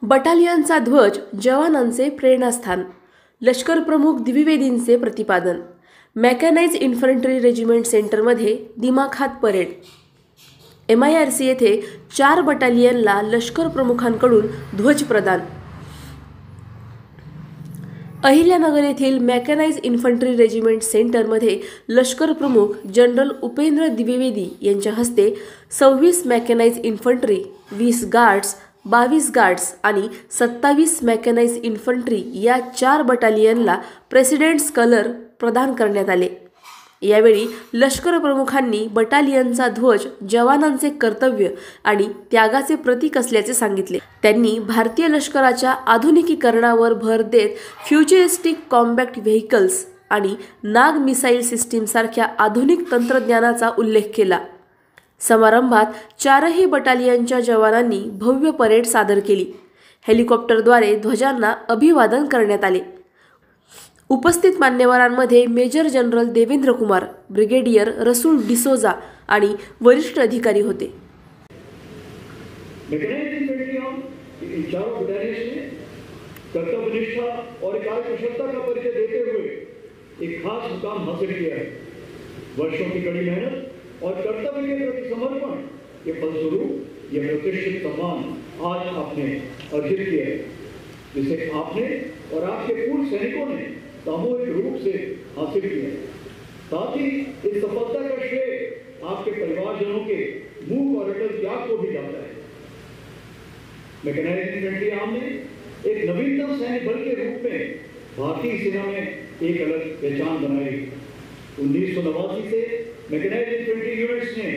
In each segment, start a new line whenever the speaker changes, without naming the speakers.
बटालियनचा ध्वज जवानांचे प्रेरणास्थान. लष्कर प्रमुख द्विवेदींचे प्रतिपादन. मेकॅनाइज्ड इन्फंट्री रेजिमेंट सेंटरमध्ये दिमाखात परेड. MIRC येथे 4 बटालियनला लष्कर प्रमुखांकडून ध्वज प्रदान. अहिल्यानगर येथील मेकॅनाइज्ड इन्फंट्री रेजिमेंट सेंटरमध्ये लष्कर प्रमुख जनरल उपेंद्र द्विवेदी यांच्या हस्ते 26 मेकॅनाइज्ड इन्फंट्री, 20 गार्ड्स, 22 गार्ड्स आणि 27 मेकॅनाइज्ड इन्फंट्री या 4 बटालियनला प्रेसिडेंट्स कलर प्रदान करण्यात आले. यावेळी लष्कर प्रमुखांनी बटालियनचा ध्वज जवानांचे कर्तव्य आणि त्यागाचे प्रतीक असल्याचे सांगितले. त्यांनी भारतीय लष्कराच्या आधुनिकीकरणावर भर देत फ्युचरिस्टिक कॉम्बॅट व्हेकल्स आणि नाग मिसाईल सिस्टीम सारख्या आधुनिक तंत्रज्ञानाचा उल्लेख केला. समारंभात 4ही बटालियनच्या जवानांनी भव्य परेड सादर केली. हेलिकॉप्टरद्वारे ध्वजांना अभिवादन करण्यात आले. उपस्थित मान्यवरांमध्ये major general Devendra Kumar, brigadier Rasool D'Souza आणि वरिष्ठ अधिकारी होते.
कर्तव्यनिष्ठा और कार्यकुशलता का परिचय देते हुए एक खास मुकाम हासिल किया है. वर्षों की कड़ी मेहनत और कर्तव्य के प्रति समर्पण के फलस्वरूप यह प्रतिष्ठित सम्मान आज आपने अर्जित किया है, जिसे आपने और आपके पूर्व सैनिकों ने सामूहिक रूप से हासिल किया. साथ ही इस सफलता का श्रेय आपके परिवारजनों के मूक और अटल त्याग को भी जाता है. मैकेनाइज्ड इन्फेंट्री आर्म ने एक नवीनतम सैन्य बल के रूप में भारतीय सेना में एक अलग पहचान बनाई. 1989 से मैकेनाइज्ड इन्फेंट्री यूनिट्स ने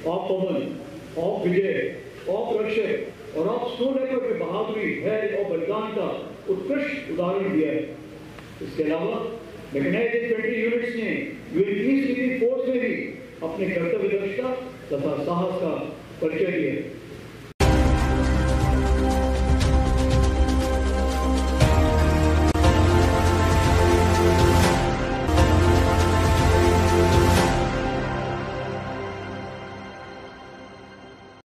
of Pawan, of Vijay, of रक्षक और ऑफ स्नोलैपर में बहादुरी, धैर्य और बलिदान का उत्कृष्ट उदाहरण दिया है. इसके अलावा मैकेनाइज्ड इन्फेंट्री यूनिट्स ने यूएन पीसकीपिंग फोर्स में भी अपने कर्तव्य दक्षता तथा साहस का परिचय दिया.